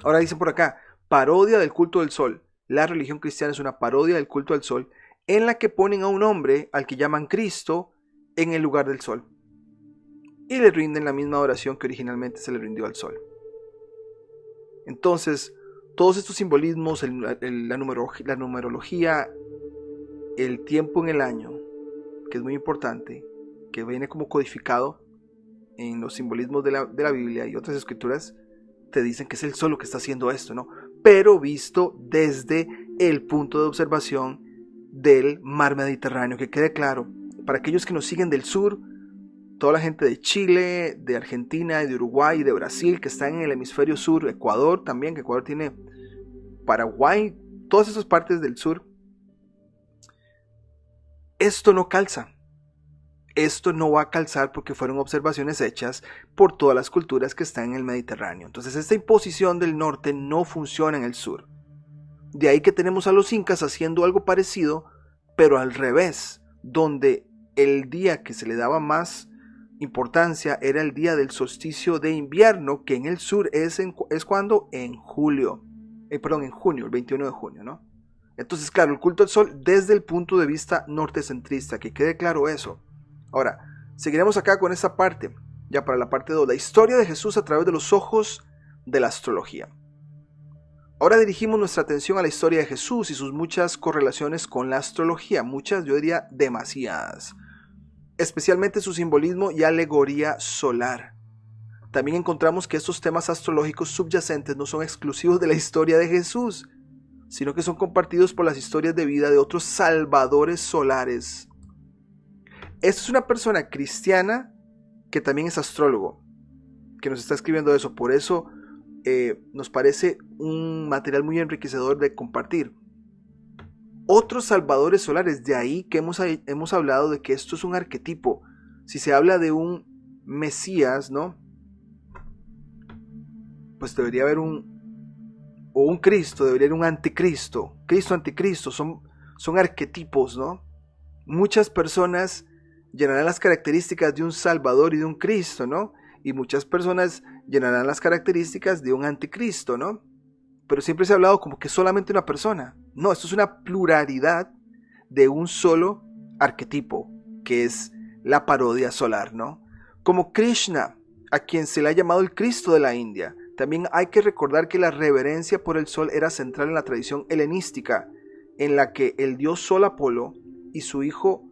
Ahora dicen por acá, parodia del culto del sol. La religión cristiana es una parodia del culto del sol en la que ponen a un hombre al que llaman Cristo en el lugar del sol y le rinden la misma oración que originalmente se le rindió al sol. Entonces, todos estos simbolismos, la numerología, el tiempo en el año, que es muy importante, que viene como codificado en los simbolismos de la Biblia y otras escrituras, te dicen que es el sol lo que está haciendo esto, ¿no? Pero visto desde el punto de observación del mar Mediterráneo, que quede claro, para aquellos que nos siguen del sur, toda la gente de Chile, de Argentina, de Uruguay, de Brasil, que están en el hemisferio sur, Ecuador también, que Ecuador tiene Paraguay, todas esas partes del sur, esto no calza. Esto no va a calzar porque fueron observaciones hechas por todas las culturas que están en el Mediterráneo. Entonces esta imposición del norte no funciona en el sur. De ahí que tenemos a los incas haciendo algo parecido, pero al revés, donde el día que se le daba más importancia era el día del solsticio de invierno, que en el sur es cuando en julio, en junio, el 21 de junio, ¿no? Entonces, claro, el culto al sol desde el punto de vista nortecentrista, que quede claro eso. Ahora, seguiremos acá con esta parte, ya para la parte 2, la historia de Jesús a través de los ojos de la astrología. Ahora dirigimos nuestra atención a la historia de Jesús y sus muchas correlaciones con la astrología, muchas, yo diría demasiadas, especialmente su simbolismo y alegoría solar. También encontramos que estos temas astrológicos subyacentes no son exclusivos de la historia de Jesús, sino que son compartidos por las historias de vida de otros salvadores solares. Esta es una persona cristiana que también es astrólogo, que nos está escribiendo eso, por eso nos parece un material muy enriquecedor de compartir. Otros salvadores solares, de ahí que hemos hablado de que esto es un arquetipo. Si se habla de un Mesías, ¿no? Pues debería haber un Cristo, debería haber un anticristo. Cristo, anticristo, son arquetipos, ¿no? Muchas personas llenarán las características de un Salvador y de un Cristo, ¿no? Y muchas personas llenarán las características de un anticristo, ¿no? Pero siempre se ha hablado como que solamente una persona. No, esto es una pluralidad de un solo arquetipo, que es la parodia solar, ¿no? Como Krishna, a quien se le ha llamado el Cristo de la India. También hay que recordar que la reverencia por el sol era central en la tradición helenística, en la que el dios Sol Apolo y su hijo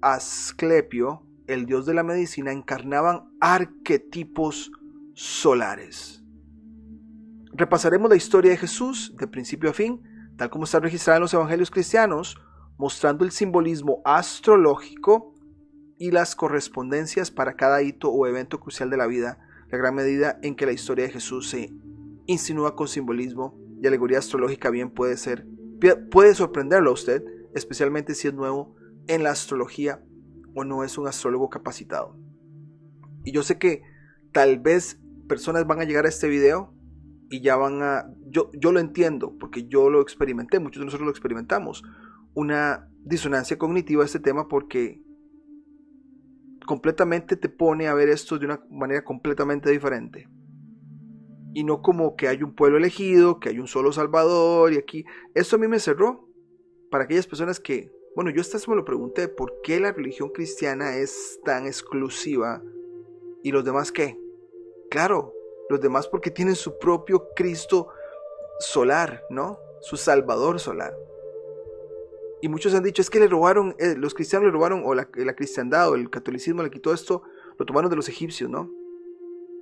Asclepio, el dios de la medicina, encarnaban arquetipos solares. Repasaremos la historia de Jesús de principio a fin, tal como está registrada en los evangelios cristianos, mostrando el simbolismo astrológico y las correspondencias para cada hito o evento crucial de la vida, la gran medida en que la historia de Jesús se insinúa con simbolismo y alegoría astrológica bien puede sorprenderlo a usted, especialmente si es nuevo en la astrología o no es un astrólogo capacitado. Y yo sé que tal vez personas van a llegar a este video y ya van a, yo lo entiendo porque yo lo experimenté, muchos de nosotros lo experimentamos, una disonancia cognitiva a este tema porque completamente te pone a ver esto de una manera completamente diferente. Y no como que hay un pueblo elegido, que hay un solo salvador y aquí. Esto a mí me cerró para aquellas personas que, bueno, yo hasta me lo pregunté, ¿por qué la religión cristiana es tan exclusiva y los demás qué? Claro, los demás porque tienen su propio Cristo solar, ¿no? Su Salvador solar. Y muchos han dicho, es que le robaron, los cristianos le robaron, o la cristiandad o el catolicismo le quitó esto, lo tomaron de los egipcios, ¿no?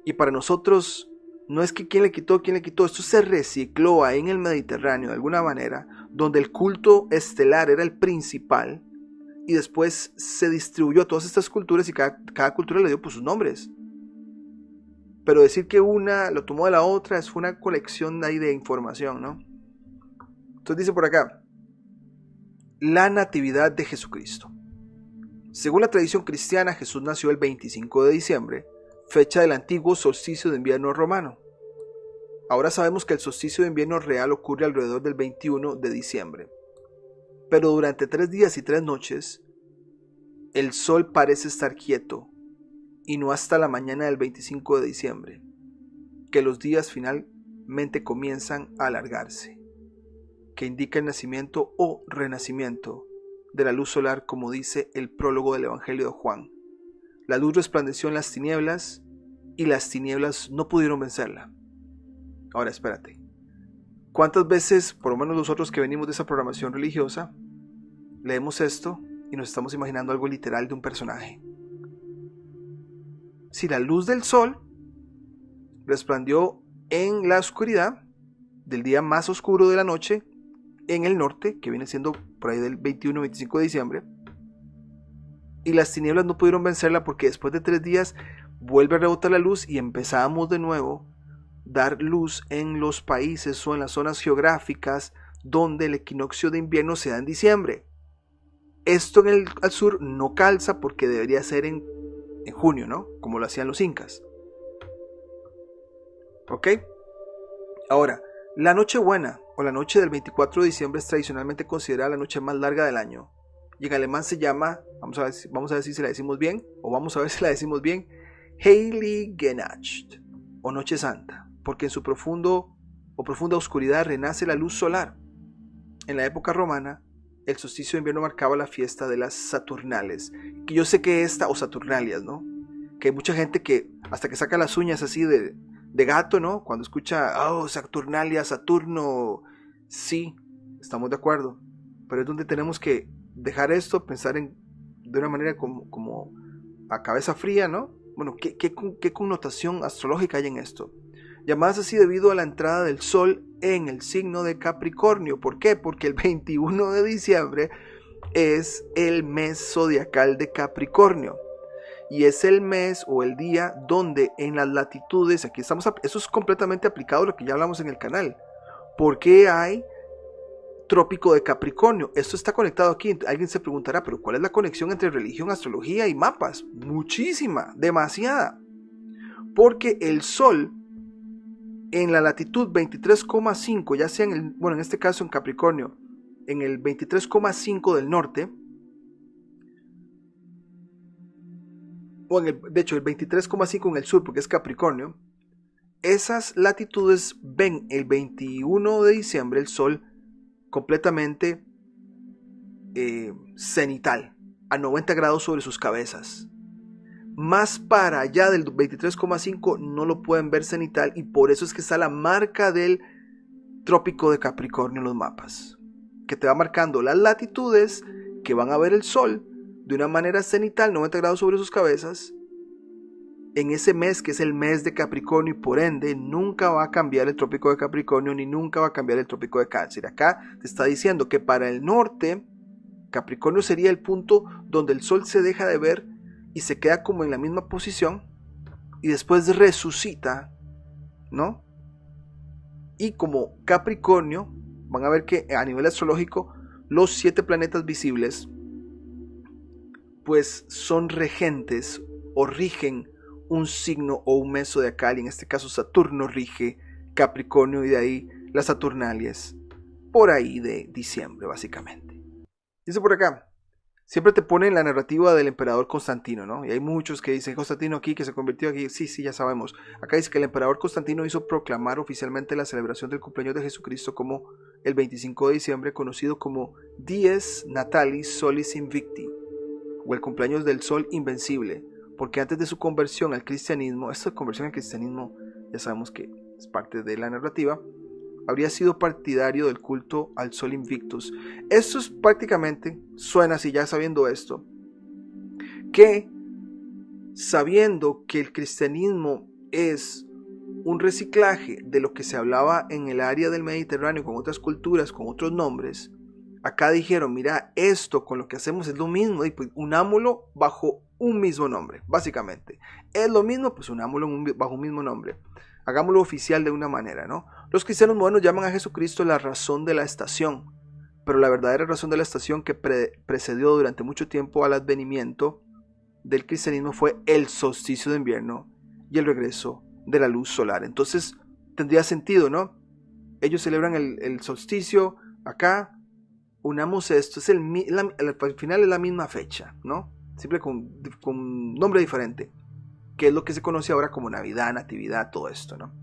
Y para nosotros, no es que quién le quitó, esto se recicló ahí en el Mediterráneo de alguna manera, donde el culto estelar era el principal, y después se distribuyó a todas estas culturas y cada cultura le dio pues sus nombres. Pero decir que una lo tomó de la otra es una colección ahí de información, ¿no? Entonces dice por acá, la natividad de Jesucristo. Según la tradición cristiana, Jesús nació el 25 de diciembre, fecha del antiguo solsticio de invierno romano. Ahora sabemos que el solsticio de invierno real ocurre alrededor del 21 de diciembre. Pero durante 3 días y 3 noches, el sol parece estar quieto, y no hasta la mañana del 25 de diciembre, que los días suavemente comienzan a alargarse, que indica el nacimiento o renacimiento de la luz solar, como dice el prólogo del Evangelio de Juan. La luz resplandeció en las tinieblas y las tinieblas no pudieron vencerla. Ahora espérate, ¿cuántas veces, por lo menos nosotros que venimos de esa programación religiosa, leemos esto y nos estamos imaginando algo literal de un personaje? Si la luz del sol resplandeció en la oscuridad del día más oscuro de la noche en el norte, que viene siendo por ahí del 21-25 de diciembre, y las tinieblas no pudieron vencerla porque después de 3 días vuelve a rebotar la luz y empezamos de nuevo a dar luz en los países o en las zonas geográficas donde el equinoccio de invierno se da en diciembre. Esto al sur no calza porque debería ser en junio, ¿no? Como lo hacían los incas. ¿Ok? Ahora, la Nochebuena o la noche del 24 de diciembre es tradicionalmente considerada la noche más larga del año. Y en alemán se llama, vamos a ver si la decimos bien, Heiligenacht, o Noche Santa, porque en su profunda oscuridad renace la luz solar. En la época romana, el solsticio de invierno marcaba la fiesta de las Saturnales, que yo sé que o Saturnalias, ¿no? Que hay mucha gente que hasta que saca las uñas así de gato, ¿no? Cuando escucha, oh, Saturnalia, Saturno, sí, estamos de acuerdo, pero es donde tenemos que dejar esto, pensar de una manera como a cabeza fría, ¿no? Bueno, ¿qué connotación astrológica hay en esto? Llamadas así debido a la entrada del sol en el signo de Capricornio. ¿Por qué? Porque el 21 de diciembre es el mes zodiacal de Capricornio. Y es el mes o el día donde en las latitudes, eso es completamente aplicado a lo que ya hablamos en el canal. ¿Por qué hay trópico de Capricornio? Esto está conectado aquí. Alguien se preguntará, pero ¿cuál es la conexión entre religión, astrología y mapas? Muchísima, demasiada. Porque el sol en la latitud 23,5, ya sea en este caso en Capricornio, en el 23,5 del norte, de hecho el 23,5 en el sur, porque es Capricornio, esas latitudes ven el 21 de diciembre el sol completamente cenital, a 90 grados sobre sus cabezas. Más para allá del 23,5 no lo pueden ver cenital, y por eso es que está la marca del trópico de Capricornio en los mapas, que te va marcando las latitudes que van a ver el sol de una manera cenital, 90 grados sobre sus cabezas, en ese mes que es el mes de Capricornio, y por ende nunca va a cambiar el trópico de Capricornio ni nunca va a cambiar el trópico de Cáncer. Acá te está diciendo que para el norte Capricornio sería el punto donde el sol se deja de ver y se queda como en la misma posición y después resucita, ¿no? Y como Capricornio, van a ver que a nivel astrológico los 7 planetas visibles pues son regentes o rigen un signo o un mes zodiacal, y en este caso Saturno rige Capricornio, y de ahí las Saturnalias por ahí de diciembre básicamente. Dice por acá, siempre te ponen la narrativa del emperador Constantino, ¿no? Y hay muchos que dicen Constantino aquí, que se convirtió aquí. Sí, ya sabemos. Acá dice que el emperador Constantino hizo proclamar oficialmente la celebración del cumpleaños de Jesucristo como el 25 de diciembre, conocido como Dies Natalis Solis Invicti, o el cumpleaños del sol invencible, porque antes de su conversión al cristianismo, esta conversión al cristianismo ya sabemos que es parte de la narrativa, habría sido partidario del culto al sol invictus. Esto es prácticamente, suena así ya sabiendo esto, que sabiendo que el cristianismo es un reciclaje de lo que se hablaba en el área del Mediterráneo con otras culturas, con otros nombres, acá dijeron, mira, esto con lo que hacemos es lo mismo, y pues unámoslo bajo un mismo nombre, básicamente. Es lo mismo, pues unámoslo bajo un mismo nombre. Hagámoslo oficial de una manera, ¿no? Los cristianos modernos llaman a Jesucristo la razón de la estación, pero la verdadera razón de la estación que precedió durante mucho tiempo al advenimiento del cristianismo fue el solsticio de invierno y el regreso de la luz solar. Entonces tendría sentido, ¿no? Ellos celebran el solsticio, acá unamos esto, al final es la misma fecha, ¿no? Siempre con nombre diferente, que es lo que se conoce ahora como Navidad, Natividad, todo esto, ¿no?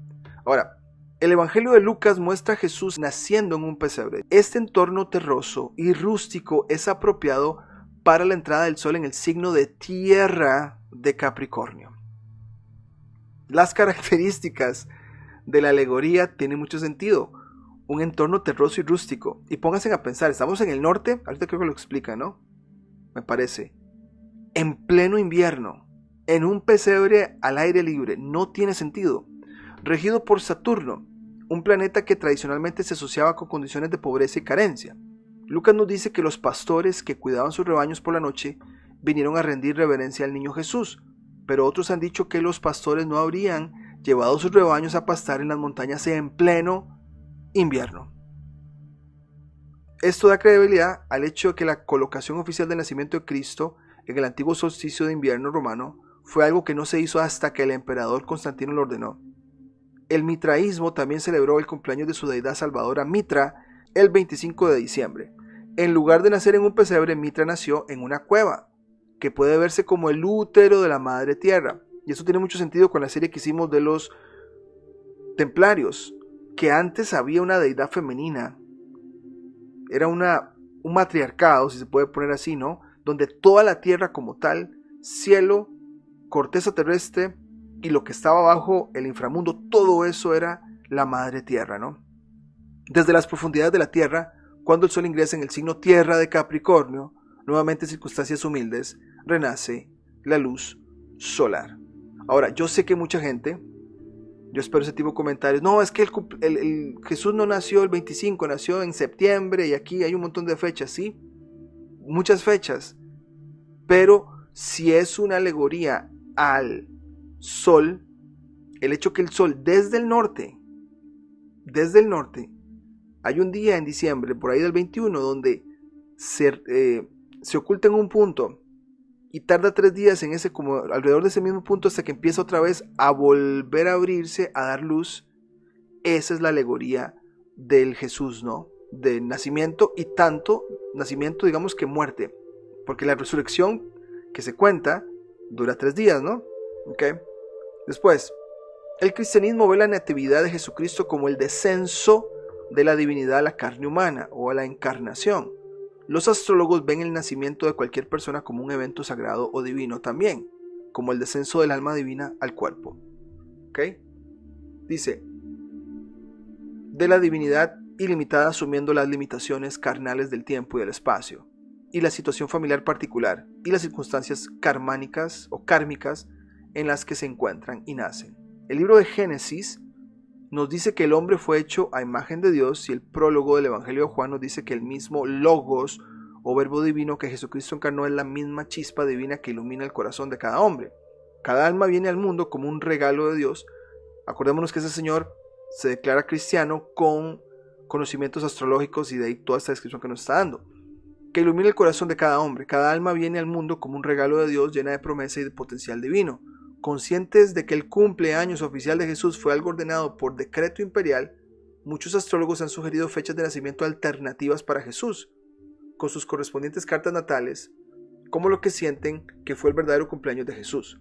Ahora, El Evangelio de Lucas muestra a Jesús naciendo en un pesebre. Este entorno terroso y rústico es apropiado para la entrada del sol en el signo de tierra de Capricornio. Las características de la alegoría tienen mucho sentido. Un entorno terroso y rústico. Y pónganse a pensar, estamos en el norte, ahorita creo que lo explica, ¿no? Me parece. En pleno invierno, en un pesebre al aire libre, no tiene sentido. Regido por Saturno, un planeta que tradicionalmente se asociaba con condiciones de pobreza y carencia. Lucas nos dice que los pastores que cuidaban sus rebaños por la noche vinieron a rendir reverencia al niño Jesús, pero otros han dicho que los pastores no habrían llevado sus rebaños a pastar en las montañas en pleno invierno. Esto da credibilidad al hecho de que la colocación oficial del nacimiento de Cristo en el antiguo solsticio de invierno romano fue algo que no se hizo hasta que el emperador Constantino lo ordenó. El mitraísmo también celebró el cumpleaños de su deidad salvadora Mitra el 25 de diciembre. En lugar de nacer en un pesebre, Mitra nació en una cueva, que puede verse como el útero de la madre tierra. Y eso tiene mucho sentido con la serie que hicimos de los templarios, que antes había una deidad femenina. Era un matriarcado, si se puede poner así, ¿no? Donde toda la tierra como tal, cielo, corteza terrestre y lo que estaba abajo, el inframundo, todo eso era la madre tierra, ¿no? Desde las profundidades de la tierra, cuando el sol ingresa en el signo tierra de Capricornio, nuevamente en circunstancias humildes, renace la luz solar. Ahora, yo sé que mucha gente, yo espero ese tipo de comentarios, no, es que el Jesús no nació el 25, nació en septiembre y aquí hay un montón de fechas, ¿sí? Muchas fechas, pero si es una alegoría al sol, el hecho que el sol desde el norte, hay un día en diciembre, por ahí del 21, donde se oculta en un punto y tarda 3 días en ese, como alrededor de ese mismo punto, hasta que empieza otra vez a volver a abrirse, a dar luz. Esa es la alegoría del Jesús, ¿no? Del nacimiento, y tanto nacimiento, digamos, que muerte, porque la resurrección que se cuenta dura 3 días, ¿no? ¿Okay? Después, el cristianismo ve la natividad de Jesucristo como el descenso de la divinidad a la carne humana o a la encarnación. Los astrólogos ven el nacimiento de cualquier persona como un evento sagrado o divino también, como el descenso del alma divina al cuerpo. ¿Ok? Dice, de la divinidad ilimitada asumiendo las limitaciones carnales del tiempo y del espacio, y la situación familiar particular, y las circunstancias karmánicas o kármicas en las que se encuentran y nacen. El libro de Génesis nos dice que el hombre fue hecho a imagen de Dios, y el prólogo del Evangelio de Juan nos dice que el mismo Logos o verbo divino que Jesucristo encarnó es la misma chispa divina que ilumina el corazón de cada hombre. Cada alma viene al mundo como un regalo de Dios. Acordémonos que ese señor se declara cristiano con conocimientos astrológicos, y de ahí toda esta descripción que nos está dando. Que ilumina el corazón de cada hombre. Cada alma viene al mundo como un regalo de Dios, llena de promesa y de potencial divino. Conscientes de que el cumpleaños oficial de Jesús fue algo ordenado por decreto imperial, muchos astrólogos han sugerido fechas de nacimiento alternativas para Jesús, con sus correspondientes cartas natales, como lo que sienten que fue el verdadero cumpleaños de Jesús.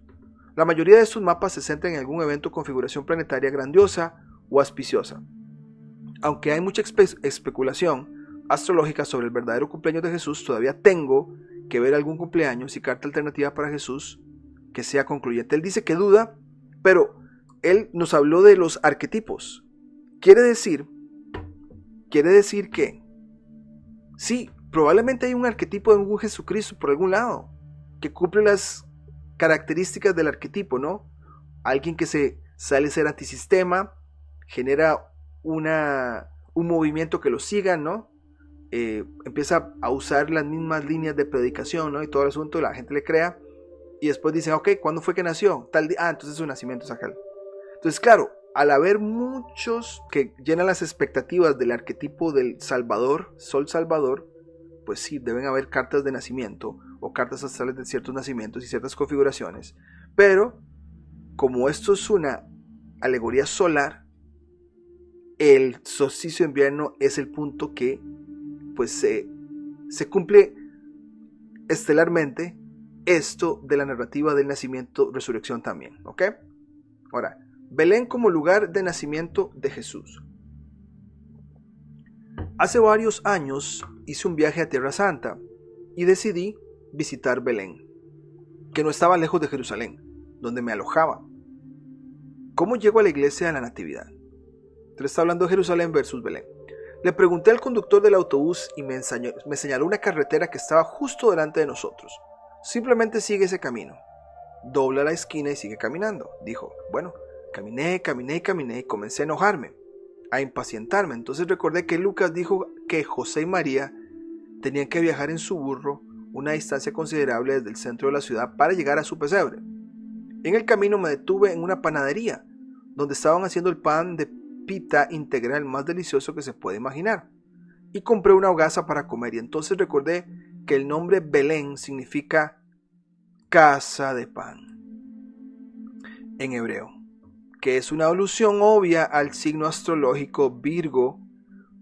La mayoría de estos mapas se centran en algún evento o configuración planetaria grandiosa o auspiciosa. Aunque hay mucha especulación astrológica sobre el verdadero cumpleaños de Jesús, todavía tengo que ver algún cumpleaños y carta alternativa para Jesús que sea concluyente. Él dice que duda, pero él nos habló de los arquetipos. Quiere decir que sí, probablemente hay un arquetipo de un Jesucristo por algún lado, que cumple las características del arquetipo, ¿no? Alguien que se sale a ser antisistema, genera un movimiento que lo siga, ¿no? Empieza a usar las mismas líneas de predicación, ¿no? Y todo el asunto, la gente le crea. Y después dicen, ok, ¿cuándo fue que nació? Tal día. Entonces su nacimiento es aquel. Entonces, claro, al haber muchos que llenan las expectativas del arquetipo del Salvador, Sol Salvador, pues sí, deben haber cartas de nacimiento o cartas astrales de ciertos nacimientos y ciertas configuraciones. Pero, como esto es una alegoría solar, el solsticio de invierno es el punto que pues se cumple estelarmente esto de la narrativa del nacimiento, resurrección también, ¿ok? Ahora, Belén como lugar de nacimiento de Jesús. Hace varios años hice un viaje a Tierra Santa y decidí visitar Belén, que no estaba lejos de Jerusalén, donde me alojaba. ¿Cómo llego a la iglesia de la Natividad? Entonces está hablando de Jerusalén versus Belén. Le pregunté al conductor del autobús y me señaló una carretera que estaba justo delante de nosotros. Simplemente sigue ese camino. Dobla la esquina y sigue caminando. Dijo, bueno, caminé y comencé a enojarme, a impacientarme. Entonces recordé que Lucas dijo que José y María tenían que viajar en su burro una distancia considerable desde el centro de la ciudad para llegar a su pesebre. En el camino me detuve en una panadería donde estaban haciendo el pan de pita integral más delicioso que se puede imaginar, y compré una hogaza para comer. Y entonces recordé que el nombre Belén significa casa de pan en hebreo, que es una alusión obvia al signo astrológico Virgo,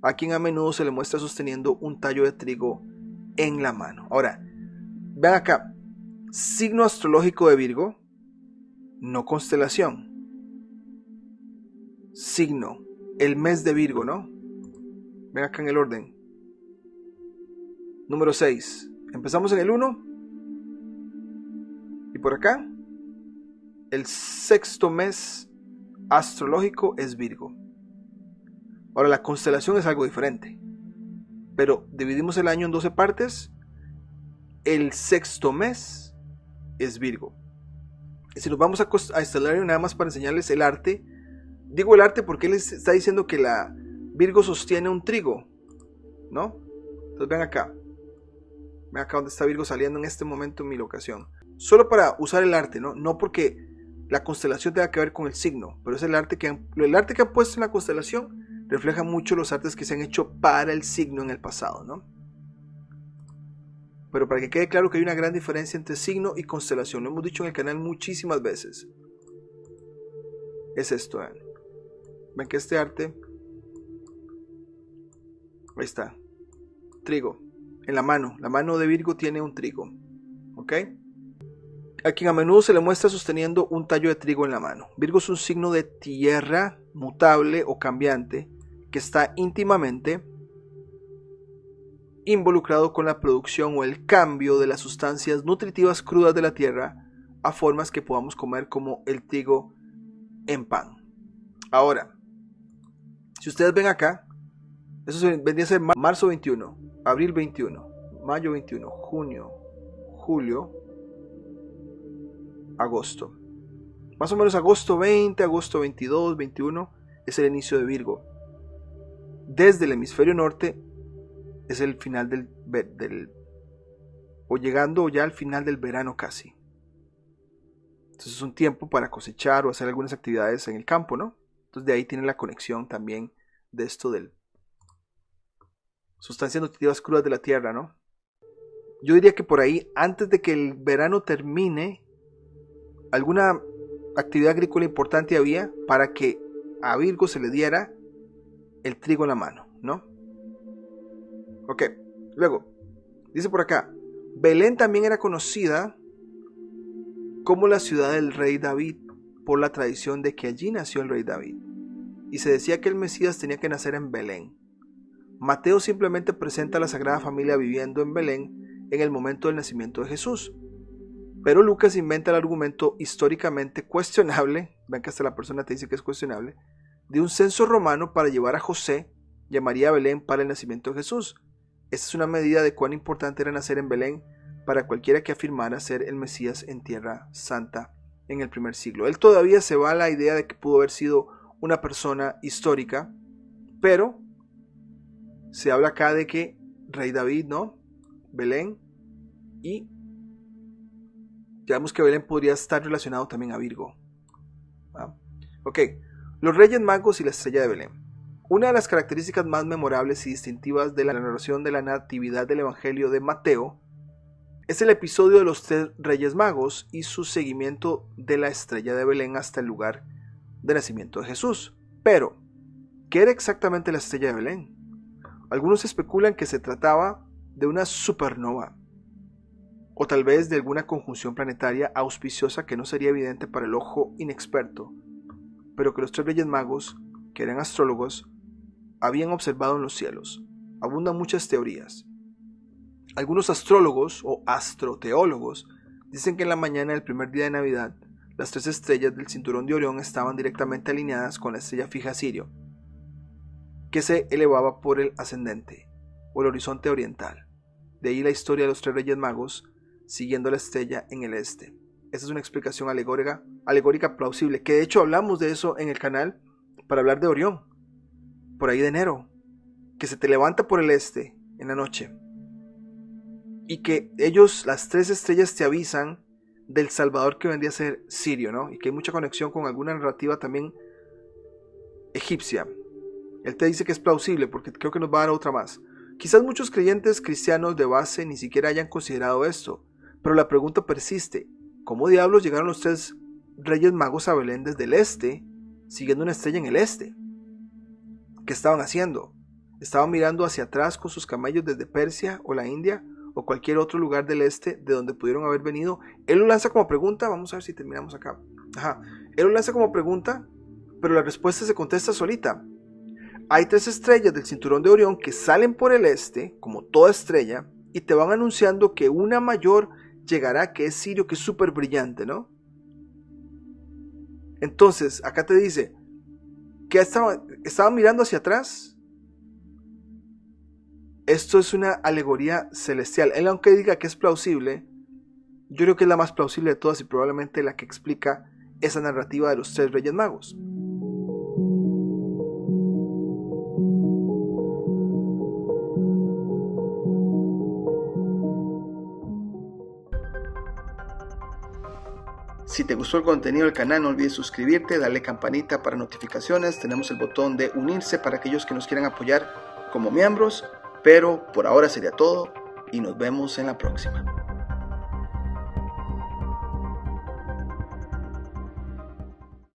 a quien a menudo se le muestra sosteniendo un tallo de trigo en la mano. Ahora, vean acá, signo astrológico de Virgo, no constelación. Signo, el mes de Virgo, ¿no? Ven acá en el orden. Número 6. Empezamos en el 1. Y por acá, el sexto mes astrológico es Virgo. Ahora, la constelación es algo diferente. Pero dividimos el año en 12 partes. El sexto mes es Virgo. Y si nos vamos a estelario, nada más para enseñarles el arte. Digo el arte porque él está diciendo que la Virgo sostiene un trigo, ¿no? Entonces ven acá donde está Virgo saliendo en este momento en mi locación. Solo para usar el arte, ¿no? No porque la constelación tenga que ver con el signo, pero es el arte que han puesto en la constelación refleja mucho los artes que se han hecho para el signo en el pasado, ¿no? Pero para que quede claro que hay una gran diferencia entre signo y constelación, lo hemos dicho en el canal muchísimas veces. Es esto, ¿eh? Ven que este arte, ahí está, trigo, en la mano de Virgo tiene un trigo, ¿ok? A quien a menudo se le muestra sosteniendo un tallo de trigo en la mano. Virgo es un signo de tierra mutable o cambiante que está íntimamente involucrado con la producción o el cambio de las sustancias nutritivas crudas de la tierra a formas que podamos comer como el trigo en pan. Ahora, si ustedes ven acá, eso vendría a ser marzo 21, abril 21, mayo 21, junio, julio, agosto. Más o menos agosto 20, agosto 22, 21 es el inicio de Virgo. Desde el hemisferio norte es el final o llegando ya al final del verano casi. Entonces es un tiempo para cosechar o hacer algunas actividades en el campo, ¿no? Entonces de ahí tiene la conexión también de esto del sustancias nutritivas crudas de la tierra, ¿no? Yo diría que por ahí, antes de que el verano termine, alguna actividad agrícola importante había para que a Virgo se le diera el trigo en la mano, ¿no? Ok, luego, dice por acá, Belén también era conocida como la ciudad del rey David, por la tradición de que allí nació el rey David, y se decía que el Mesías tenía que nacer en Belén. Mateo simplemente presenta a la Sagrada Familia viviendo en Belén en el momento del nacimiento de Jesús, pero Lucas inventa el argumento históricamente cuestionable, ven que hasta la persona te dice que es cuestionable, de un censo romano para llevar a José y a María a Belén para el nacimiento de Jesús. Esta es una medida de cuán importante era nacer en Belén para cualquiera que afirmara ser el Mesías en Tierra Santa en el primer siglo. Él todavía se va a la idea de que pudo haber sido una persona histórica, pero se habla acá de que rey David, ¿no? Belén, y ya vemos que Belén podría estar relacionado también a Virgo. ¿Ah? Ok, los Reyes Magos y la estrella de Belén. Una de las características más memorables y distintivas de la narración de la Natividad del Evangelio de Mateo es el episodio de los 3 Reyes Magos y su seguimiento de la estrella de Belén hasta el lugar de nacimiento de Jesús. Pero, ¿qué era exactamente la estrella de Belén? Algunos especulan que se trataba de una supernova, o tal vez de alguna conjunción planetaria auspiciosa que no sería evidente para el ojo inexperto. pero que los 3 Reyes Magos, que eran astrólogos, habían observado en los cielos. Abundan muchas teorías. Algunos astrólogos o astroteólogos dicen que en la mañana del primer día de Navidad, las 3 estrellas del cinturón de Orión estaban directamente alineadas con la estrella fija Sirio, que se elevaba por el ascendente o el horizonte oriental. De ahí la historia de los 3 Reyes Magos siguiendo la estrella en el este. Esta es una explicación alegórica plausible, que de hecho hablamos de eso en el canal para hablar de Orión, por ahí de enero, que se te levanta por el este en la noche y que ellos, las 3 estrellas, te avisan del Salvador que vendría a ser Sirio, ¿no? Y que hay mucha conexión con alguna narrativa también egipcia. Él te dice que es plausible porque creo que nos va a dar otra más. Quizás muchos creyentes cristianos de base ni siquiera hayan considerado esto, pero la pregunta persiste: ¿cómo diablos llegaron los 3 Reyes Magos a Belén desde el este, siguiendo una estrella en el este? ¿Qué estaban haciendo? ¿Estaban mirando hacia atrás con sus camellos desde Persia o la India o cualquier otro lugar del este de donde pudieron haber venido? Él lo lanza como pregunta. Vamos a ver si terminamos acá. Él lo lanza como pregunta, pero la respuesta se contesta solita. Hay 3 estrellas del cinturón de Orión que salen por el este, como toda estrella, y te van anunciando que una mayor llegará, que es Sirio, que es súper brillante, ¿no? Entonces, acá te dice que estaban mirando hacia atrás. Esto es una alegoría celestial. Él, aunque diga que es plausible, yo creo que es la más plausible de todas y probablemente la que explica esa narrativa de los 3 Reyes Magos. Si te gustó el contenido del canal, no olvides suscribirte, darle campanita para notificaciones. Tenemos el botón de unirse para aquellos que nos quieran apoyar como miembros. Pero por ahora sería todo y nos vemos en la próxima.